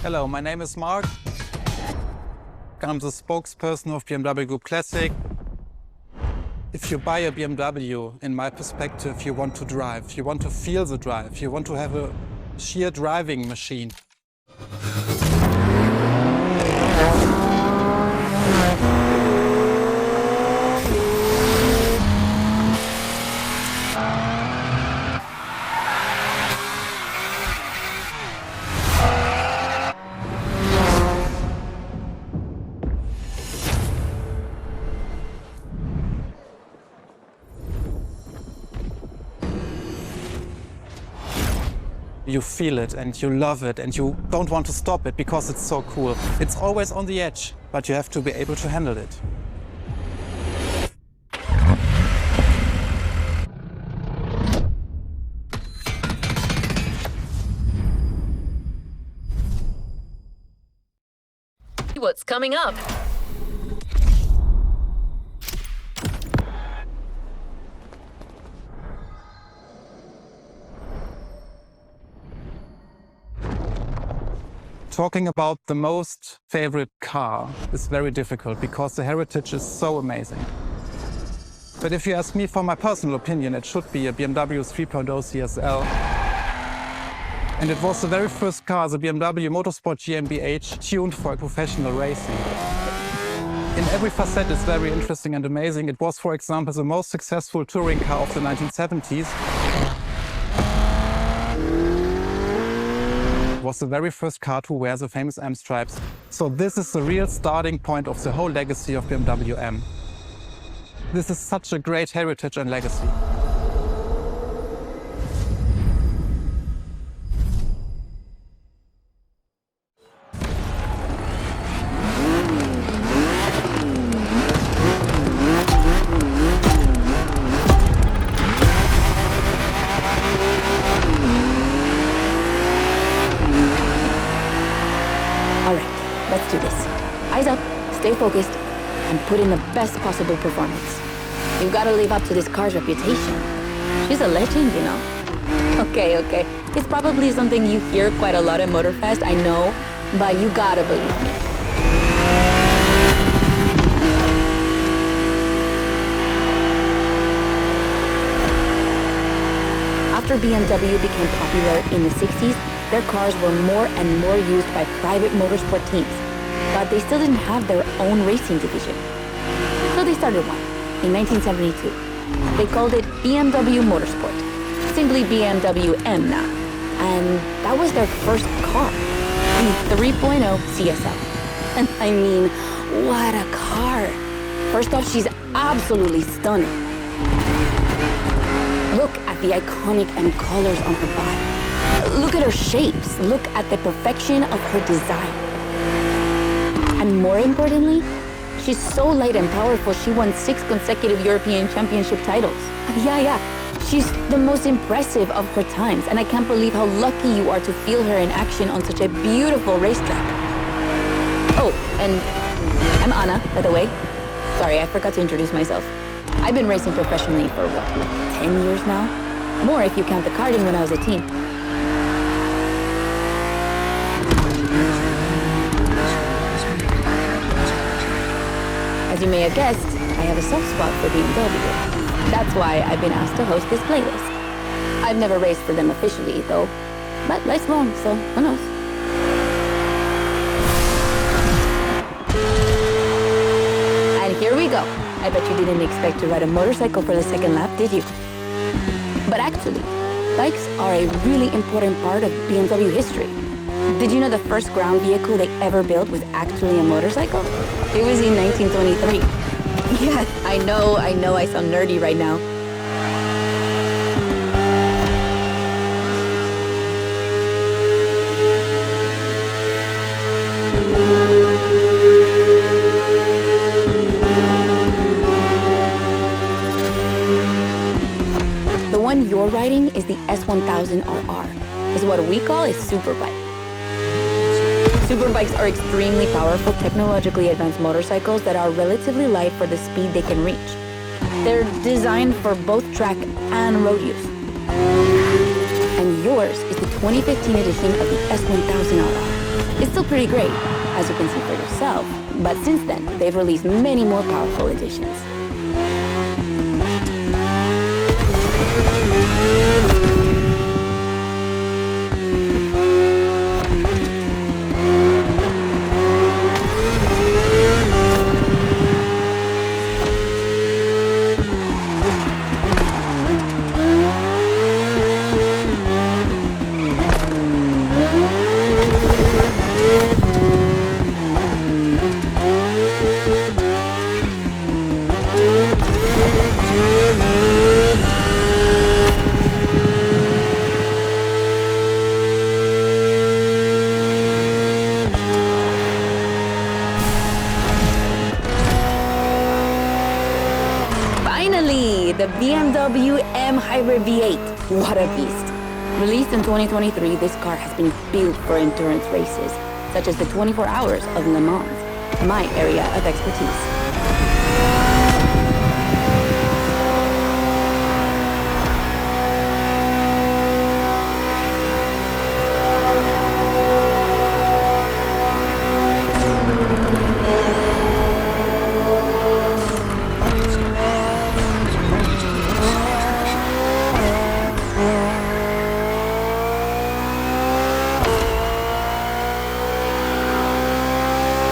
Hello, my name is Mark. I'm the spokesperson of BMW Group Classic. If you buy a BMW, in my perspective, you want to drive. You want to feel the drive. You want to have a sheer driving machine. You feel it and you love it and you don't want to stop it because it's so cool. It's always on the edge, but you have to be able to handle it. What's coming up? Talking about the most favorite car is very difficult because the heritage is so amazing. But if you ask me for my personal opinion, it should be a BMW 3.0 CSL. And it was the very first car, the BMW Motorsport GmbH, tuned for professional racing. In every facet it's very interesting and amazing. It was, for example, the most successful touring car of the 1970s. It was the very first car to wear the famous M stripes. So this is the real starting point of the whole legacy of BMW M. This is such a great heritage and legacy. Let's do this. Eyes up, stay focused, and put in the best possible performance. You've got to live up to this car's reputation. She's a legend, you know. Okay. It's probably something you hear quite a lot at Motorfest, I know, but you gotta believe me. After BMW became popular in the 60s, their cars were more and more used by private motorsport teams, but they still didn't have their own racing division. So they started one in 1972. They called it BMW Motorsport, simply BMW M now. And that was their first car, the 3.0 CSL. And I mean, what a car! First off, she's absolutely stunning. Look at the iconic M colors on her body. Look at her shapes. Look at the perfection of her design. And more importantly, she's so light and powerful, she won 6 consecutive European Championship titles. Yeah. She's the most impressive of her times, and I can't believe how lucky you are to feel her in action on such a beautiful racetrack. Oh, and I'm Anna, by the way. Sorry, I forgot to introduce myself. I've been racing professionally for, what, 10 years now? More if you count the karting when I was a teen. As you may have guessed, I have a soft spot for BMW. That's why I've been asked to host this playlist. I've never raced for them officially, though, but life's long, so who knows? And here we go. I bet you didn't expect to ride a motorcycle for the second lap, did you? But actually, bikes are a really important part of BMW history. Did you know the first ground vehicle they ever built was actually a motorcycle? It was in 1923. Yeah, I know I sound nerdy right now. The one you're riding is the S1000RR. It's what we call a superbike. Superbikes are extremely powerful, technologically advanced motorcycles that are relatively light for the speed they can reach. They're designed for both track and road use. And yours is the 2015 edition of the S1000RR. It's still pretty great, as you can see for yourself, but since then, they've released many more powerful editions. Finally, the BMW M Hybrid V8. What a beast. Released in 2023, this car has been built for endurance races, such as the 24 Hours of Le Mans, my area of expertise.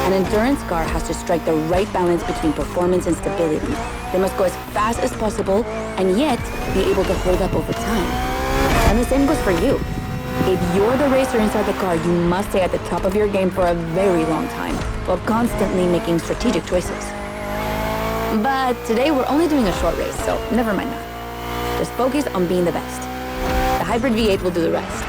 An endurance car has to strike the right balance between performance and stability. They must go as fast as possible and yet be able to hold up over time. And the same goes for you. If you're the racer inside the car, you must stay at the top of your game for a very long time while constantly making strategic choices. But today we're only doing a short race, so never mind that. Just focus on being the best. The Hybrid V8 will do the rest.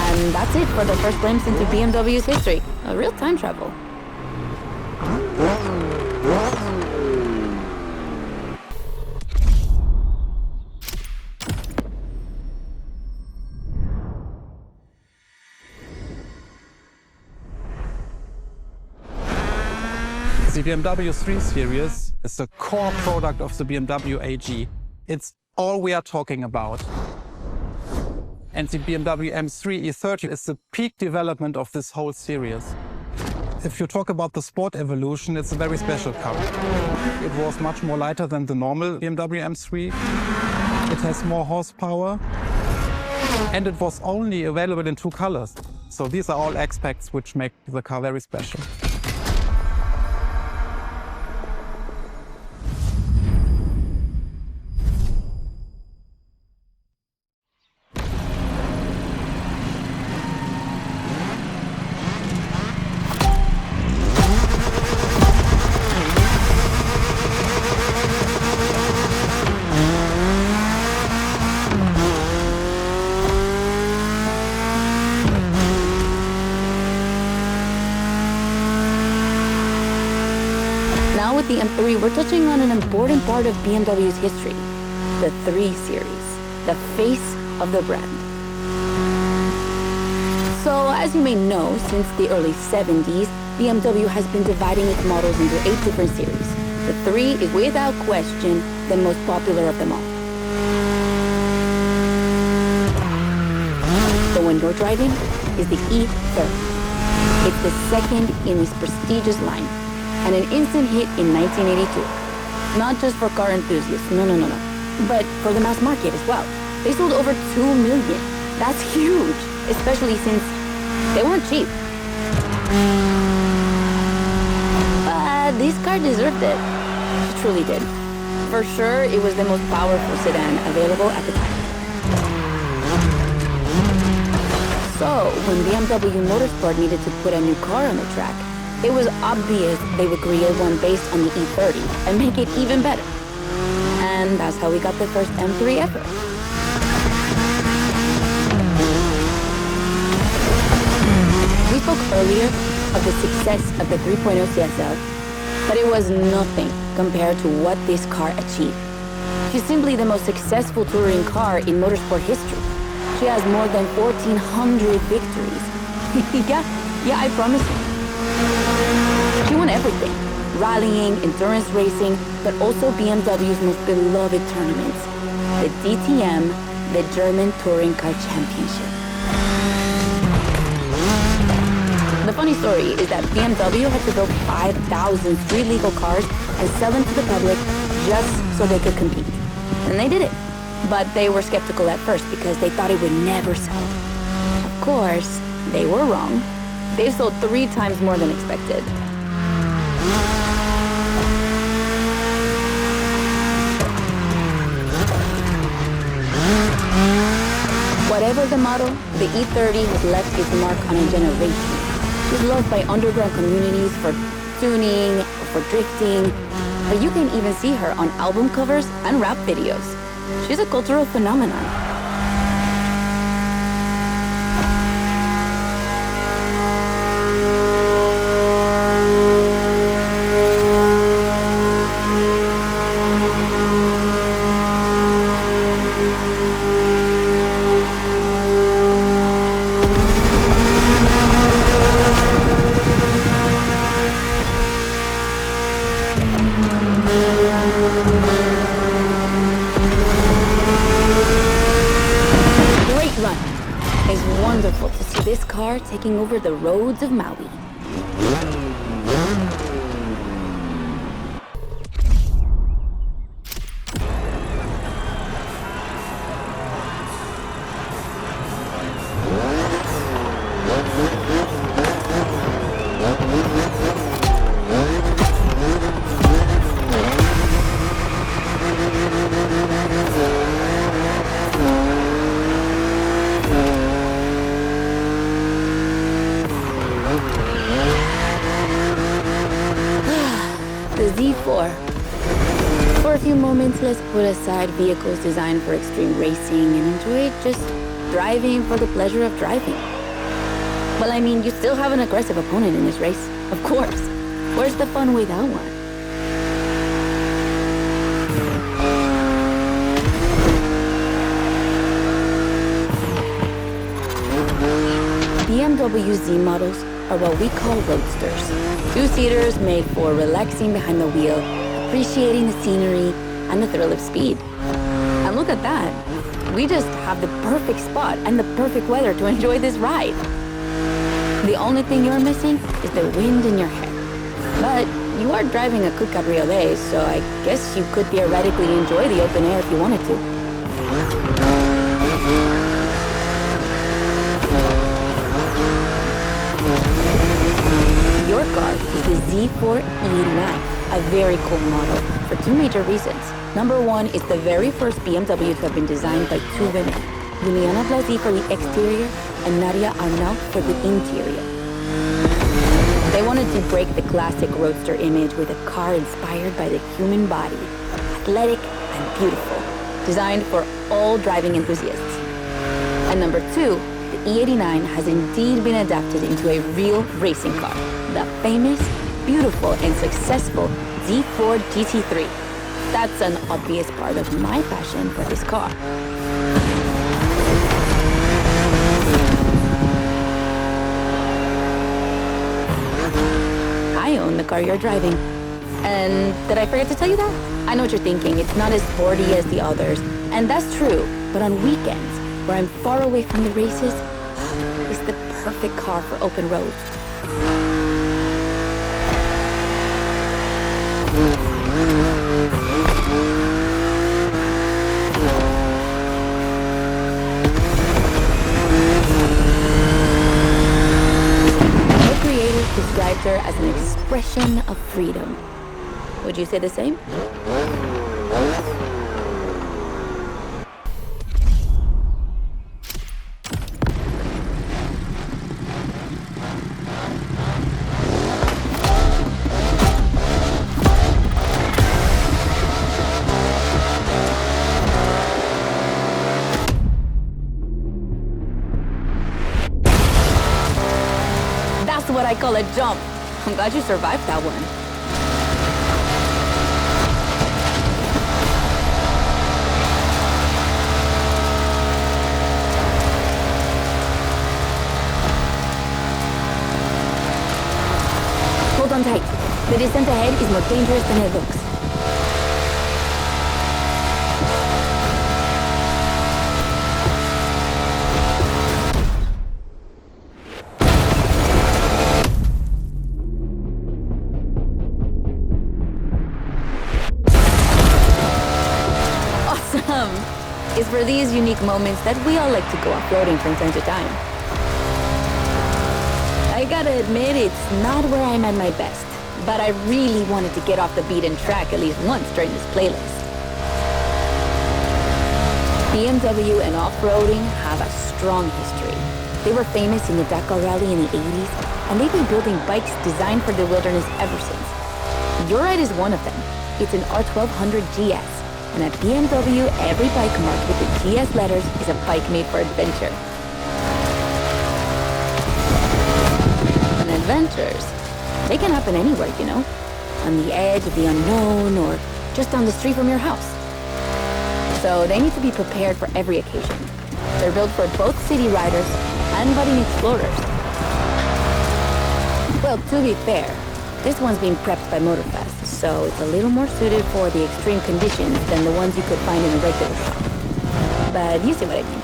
And that's it for the first glimpse into BMW's history. A real time travel. The BMW 3 Series is the core product of the BMW AG. It's all we are talking about. And the BMW M3 E30 is the peak development of this whole series. If you talk about the sport evolution, it's a very special car. It was much more lighter than the normal BMW M3. It has more horsepower. And it was only available in 2 colors. So these are all aspects which make the car very special. Now with the M3, we're touching on an important part of BMW's history, the 3 Series, the face of the brand. So as you may know, since the early 70s, BMW has been dividing its models into 8 different series. The 3 is without question the most popular of them all. The one you're driving is the E30. It's the second in this prestigious line, and an instant hit in 1982. Not just for car enthusiasts, no, but for the mass market as well. They sold over 2 million. That's huge, especially since they weren't cheap. But this car deserved it. It truly did. For sure, it was the most powerful sedan available at the time. So, when BMW Motorsport needed to put a new car on the track, it was obvious they would create one based on the E30 and make it even better. And that's how we got the first M3 ever. We spoke earlier of the success of the 3.0 CSL, but it was nothing compared to what this car achieved. She's simply the most successful touring car in motorsport history. She has more than 1,400 victories. yeah, I promise you. She won everything. Rallying, endurance racing, but also BMW's most beloved tournaments. The DTM, the German Touring Car Championship. The funny story is that BMW had to build 5,000 street legal cars and sell them to the public just so they could compete. And they did it. But they were skeptical at first because they thought it would never sell. Of course, they were wrong. They sold 3 times more than expected. Whatever the model, the E30 has left its mark on a generation. She's loved by underground communities for tuning, for drifting, but you can even see her on album covers and rap videos. She's a cultural phenomenon. Wonderful to see this car taking over the roads of Maui. Z4. For a few moments, let's put aside vehicles designed for extreme racing and enjoy just driving for the pleasure of driving. Well, I mean, you still have an aggressive opponent in this race, of course. Where's the fun without one? BMW Z models are what we call roadsters. 2-seaters made for relaxing behind the wheel, appreciating the scenery and the thrill of speed. And look at that. We just have the perfect spot and the perfect weather to enjoy this ride. The only thing you're missing is the wind in your hair. But you are driving a coupe cabriolet, so I guess you could theoretically enjoy the open air if you wanted to. Your car is the Z4 E89, a very cool model for 2 major reasons. Number 1 is the very first BMW to have been designed by 2 women, Juliana Blasi for the exterior and Nadia Arnaud for the interior. They wanted to break the classic roadster image with a car inspired by the human body, athletic and beautiful, designed for all driving enthusiasts. And number 2, the E89 has indeed been adapted into a real racing car, the famous, beautiful, and successful Z4 GT3. That's an obvious part of my passion for this car. I own the car you're driving. And did I forget to tell you that? I know what you're thinking. It's not as sporty as the others. And that's true. But on weekends, where I'm far away from the races, it's the perfect car for open roads. Her creators described her as an expression of freedom. Would you say the same? That's what I call call a jump. I'm glad you survived that one. Hold on tight. The descent ahead is more dangerous than it looks. Awesome! It's for these unique moments that we all like to go off-roading from time to time. I gotta admit, it's not where I'm at my best, but I really wanted to get off the beaten track at least once during this playlist. BMW and off-roading have a strong history. They were famous in the Dakar Rally in the 80s, and they've been building bikes designed for the wilderness ever since. Your ride is one of them. It's an R1200 GS, and at BMW, every bike marked with the GS letters is a bike made for adventure. And adventures, they can happen anywhere, you know? On the edge of the unknown, or just down the street from your house. So they need to be prepared for every occasion. They're built for both city riders and budding explorers. Well, to be fair, this one's being prepped by Motorfest, so it's a little more suited for the extreme conditions than the ones you could find in a regular shop. But you see what I mean.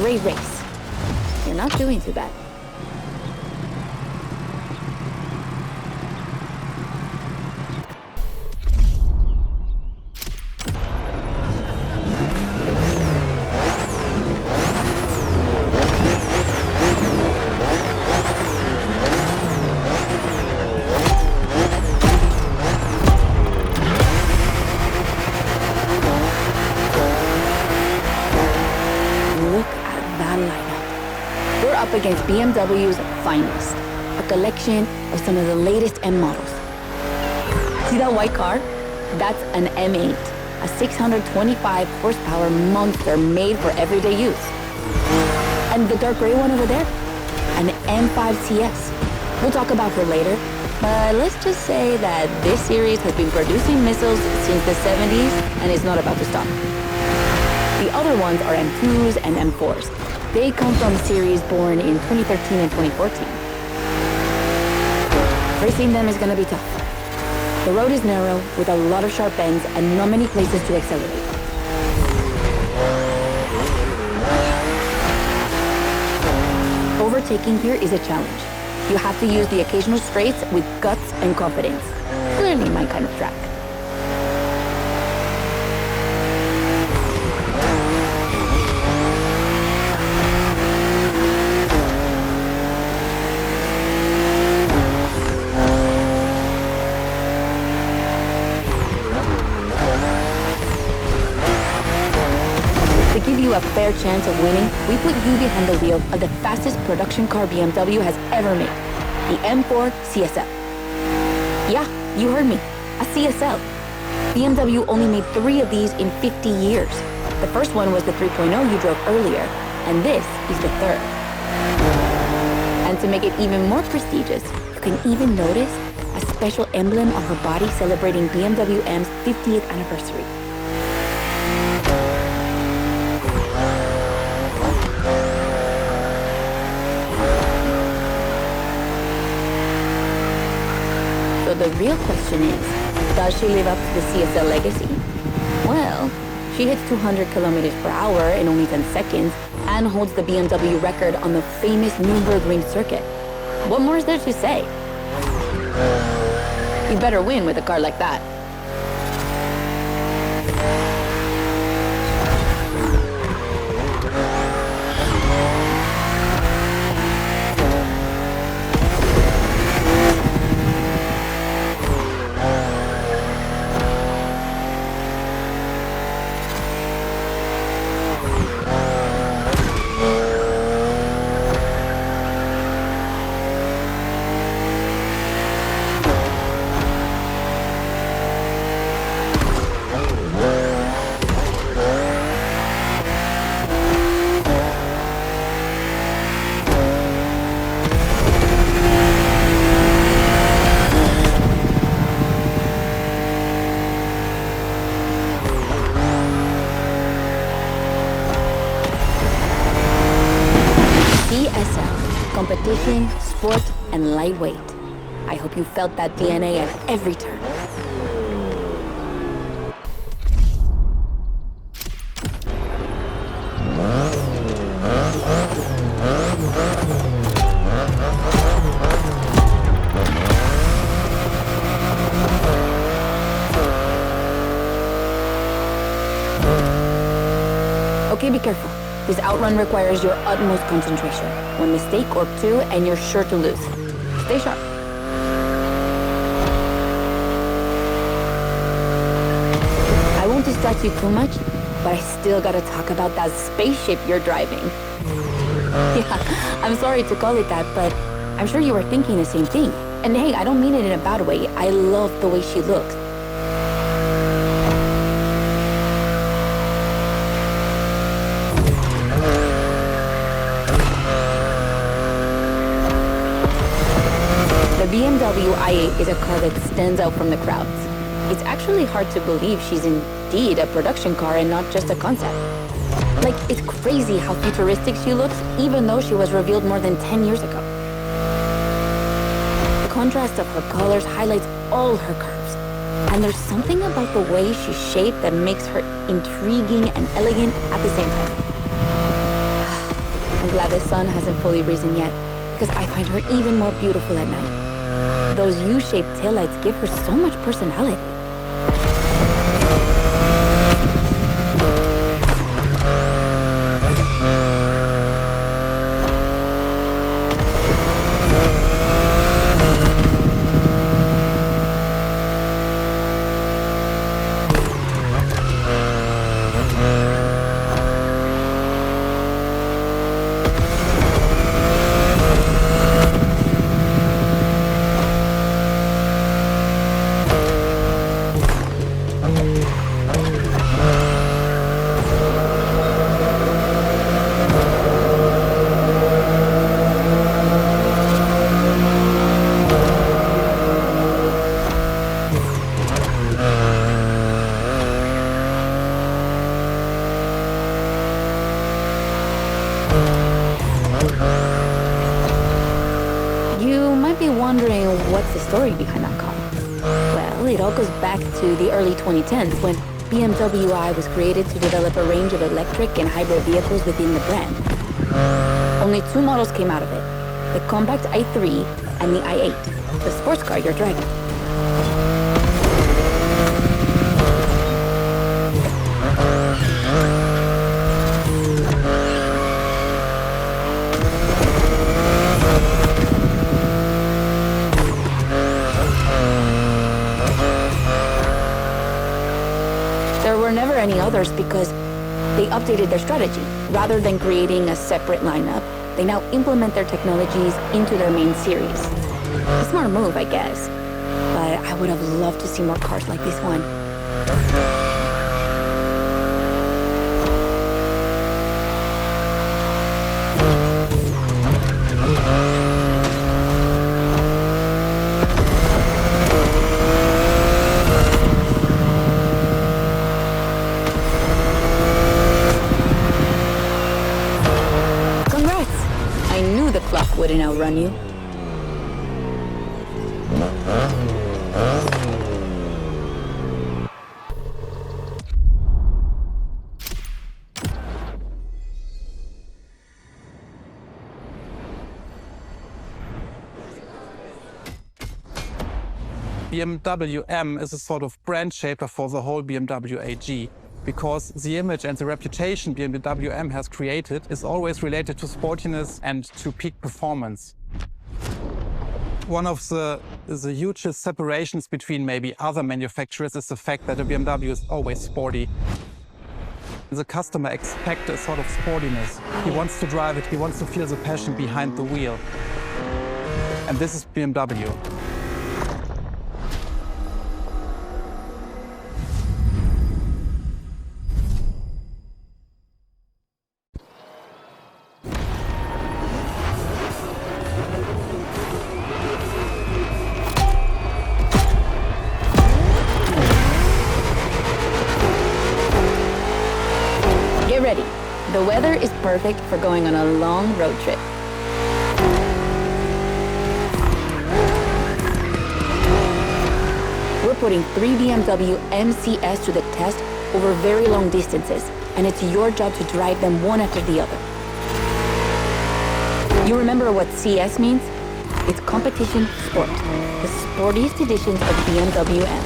Great race. You're not doing too bad. Against BMW's finest, a collection of some of the latest M models. See that white car? That's an M8, a 625 horsepower monster made for everyday use. And the dark gray one over there? An M5 CS. We'll talk about her later, but let's just say that this series has been producing missiles since the 70s and is not about to stop. The other ones are M2s and M4s. They come from series born in 2013 and 2014. Racing them is gonna be tough. The road is narrow, with a lot of sharp bends and not many places to accelerate. Overtaking here is a challenge. You have to use the occasional straights with guts and confidence. Clearly my kind of track. A fair chance of winning, we put you behind the wheel of the fastest production car BMW has ever made, the M4 CSL. Yeah, you heard me, a CSL. BMW only made 3 of these in 50 years. The first one was the 3.0 you drove earlier, and this is the third. And to make it even more prestigious, you can even notice a special emblem on her body celebrating BMW M's 50th anniversary. So the real question is, Does she live up to the CSL legacy? Well, she hits 200 kilometers per hour in only 10 seconds and holds the BMW record on the famous Nürburgring circuit. What more is there to say? You better win with a car like that. Competition, sport, and lightweight. I hope you felt that DNA at every turn. Okay, be careful. This outrun requires your utmost concentration. One mistake or two, and you're sure to lose. Stay sharp. I won't distract you too much, but I still gotta talk about that spaceship you're driving. Yeah, I'm sorry to call it that, but I'm sure you were thinking the same thing. And hey, I don't mean it in a bad way. I love the way she looks. The BMW i8 is a car that stands out from the crowds. It's actually hard to believe she's indeed a production car and not just a concept. Like, it's crazy how futuristic she looks, even though she was revealed more than 10 years ago. The contrast of her colors highlights all her curves. And there's something about the way she's shaped that makes her intriguing and elegant at the same time. I'm glad the sun hasn't fully risen yet, because I find her even more beautiful at night. Those U-shaped taillights give her so much personality. Wondering what's the story behind that car? Well, it all goes back to the early 2010s when BMW i was created to develop a range of electric and hybrid vehicles within the brand. Only two models came out of it, the compact i3 and the i8, the sports car you're driving. There were never any others because they updated their strategy. Rather than creating a separate lineup, they now implement their technologies into their main series. A smart move, I guess. But I would have loved to see more cars like this one. Wouldn't outrun you. BMW M is a sort of brand shaper for the whole BMW AG, because the image and the reputation BMW M has created is always related to sportiness and to peak performance. One of the hugest separations between maybe other manufacturers is the fact that a BMW is always sporty. The customer expects a sort of sportiness. He wants to drive it, he wants to feel the passion behind the wheel. And this is BMW. Get ready. The weather is perfect for going on a long road trip. We're putting 3 BMW MCs to the test over very long distances, and it's your job to drive them one after the other. You remember what CS means? It's competition sport, the sportiest editions of BMW M.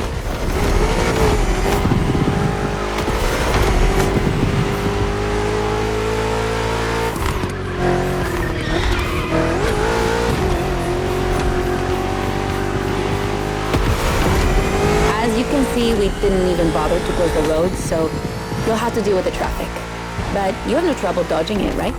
As you can see, we didn't even bother to close the roads, so you'll have to deal with the traffic. But you have no trouble dodging it, right?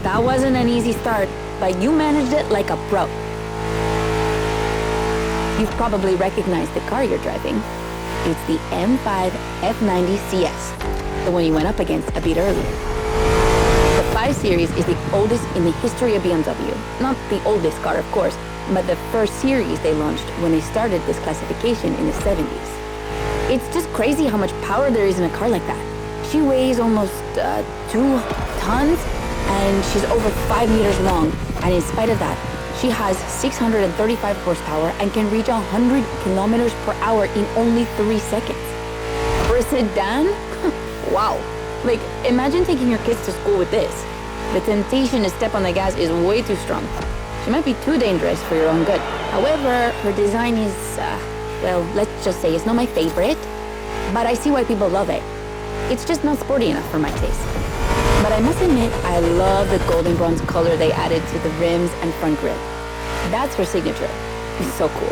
That wasn't an easy start, but you managed it like a pro. You've probably recognized the car you're driving. It's the M5 F90 CS, the one you went up against a bit earlier. The 5 Series is the oldest in the history of BMW. Not the oldest car, of course, but the first series they launched when they started this classification in the 70s. It's just crazy how much power there is in a car like that. She weighs almost 2 tons, and she's over 5 meters long. And in spite of that, she has 635 horsepower and can reach 100 kilometers per hour in only 3 seconds. For a sedan? Wow. Like, imagine taking your kids to school with this. The temptation to step on the gas is way too strong. She might be too dangerous for your own good. However, her design is, well, let's just say it's not my favorite, but I see why people love it. It's just not sporty enough for my taste. But I must admit, I love the golden bronze color they added to the rims and front grille. That's her signature. It's so cool.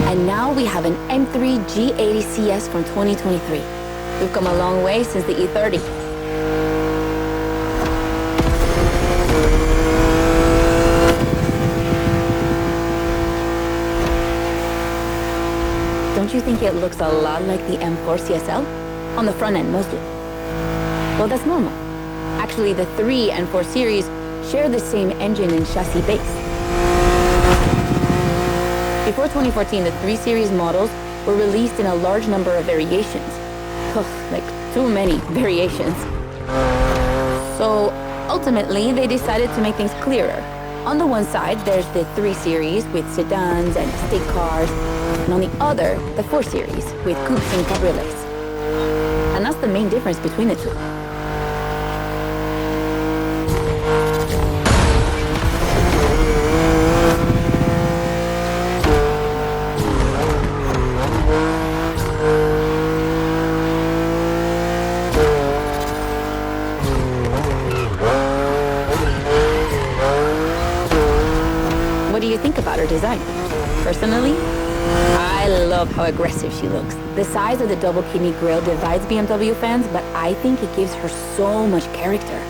And now we have an M3 G80 CS from 2023. We've come a long way since the E30. Don't you think it looks a lot like the M4 CSL? On the front end, mostly. Well, that's normal. Actually, the 3 and 4 series share the same engine and chassis base. Before 2014, the 3 series models were released in a large number of variations. Ugh, like too many variations. So ultimately, they decided to make things clearer. On the one side, there's the 3 series with sedans and estate cars, and on the other, the 4 series with coupes and cabriolets. And that's the main difference between the two. What do you think about her design? Personally, I love how aggressive she looks. The size of the double kidney grille divides BMW fans, but I think it gives her so much character.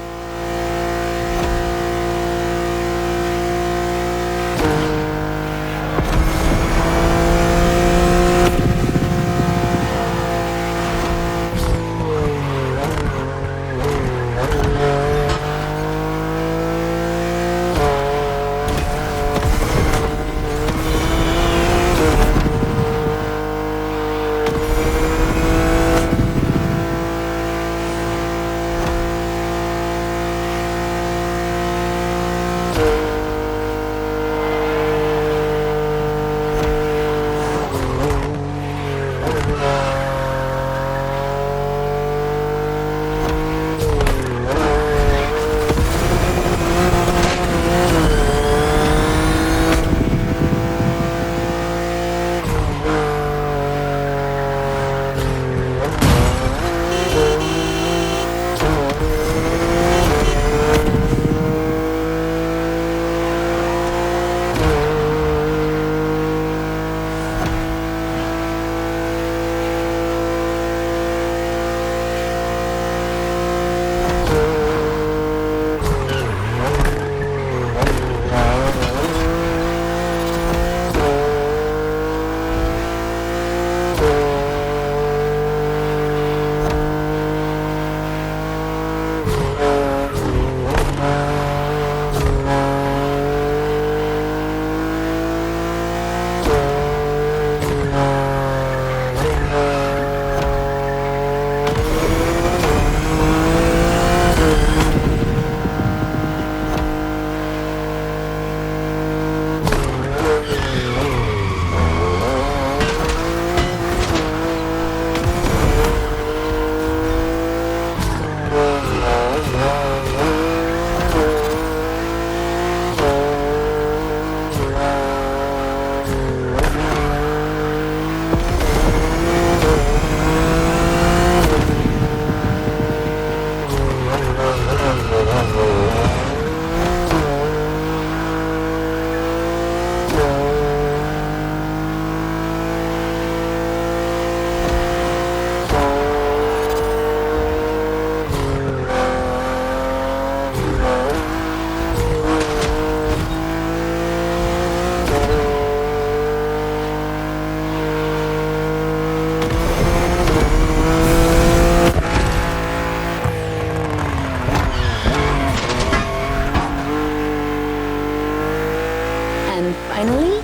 Finally,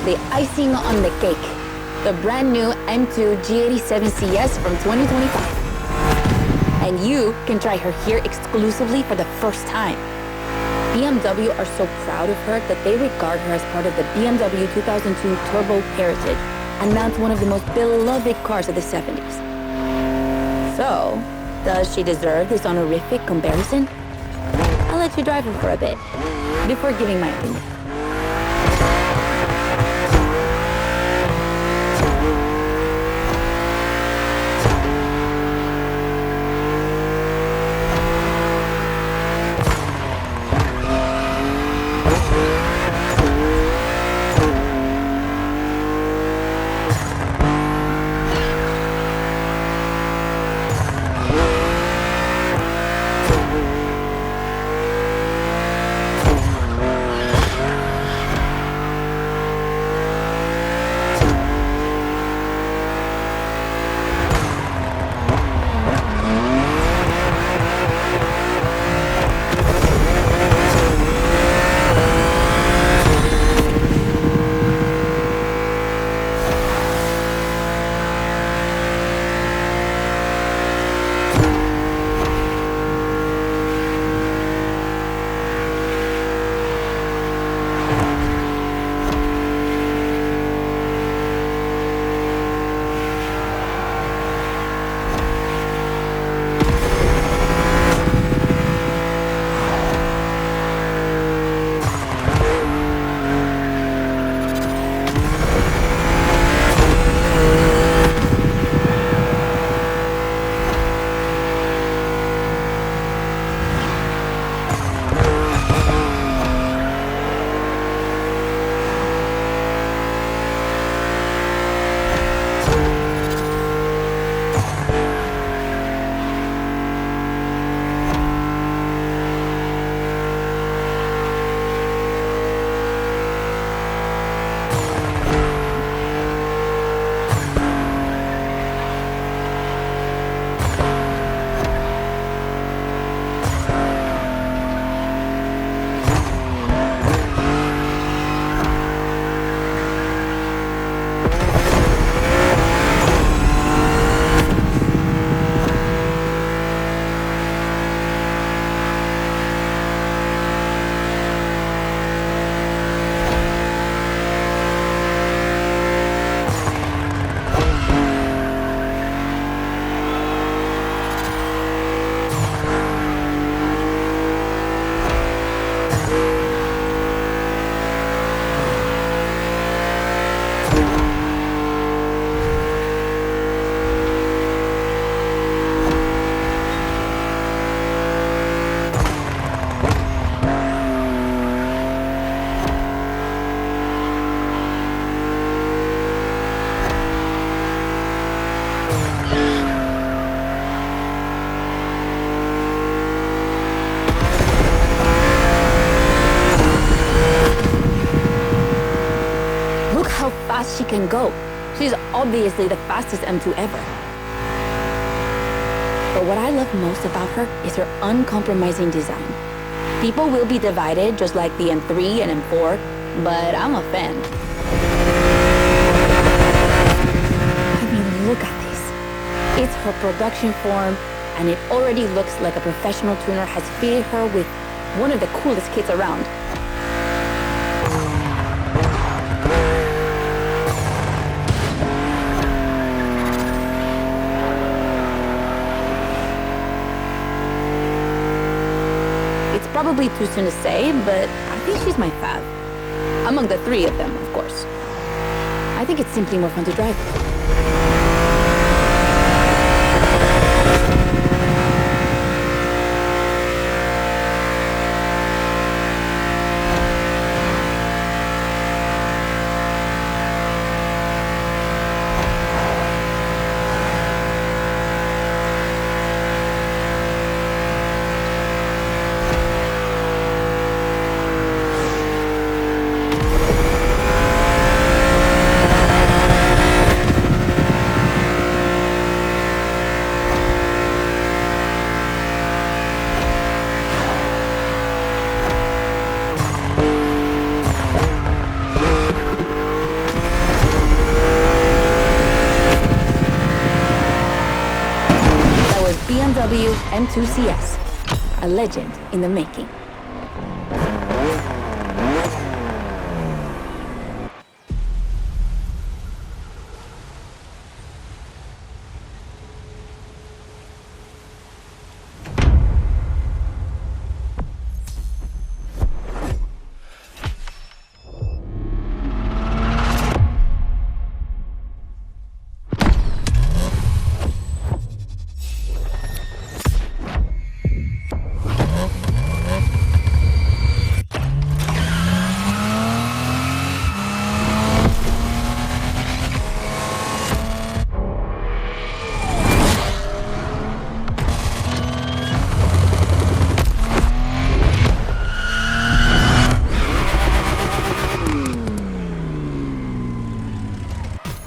the icing on the cake, the brand new M2 G87 CS from 2025. And you can try her here exclusively for the first time. BMW are so proud of her that they regard her as part of the BMW 2002 Turbo Heritage, and that's one of the most beloved cars of the 70s. So, does she deserve this honorific comparison? I'll let you drive her for a bit, before giving my opinion. can go. She's obviously the fastest M2 ever. But what I love most about her is her uncompromising design. People will be divided just like the M3 and M4, but I'm a fan. I mean, look at this. It's her production form, and it already looks like a professional tuner has fitted her with one of the coolest kits around. It's probably too soon to say, but I think she's my fave. Among the three of them, of course. I think it's simply more fun to drive. BMW M2 CS, a legend in the making.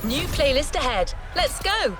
New playlist ahead. Let's go!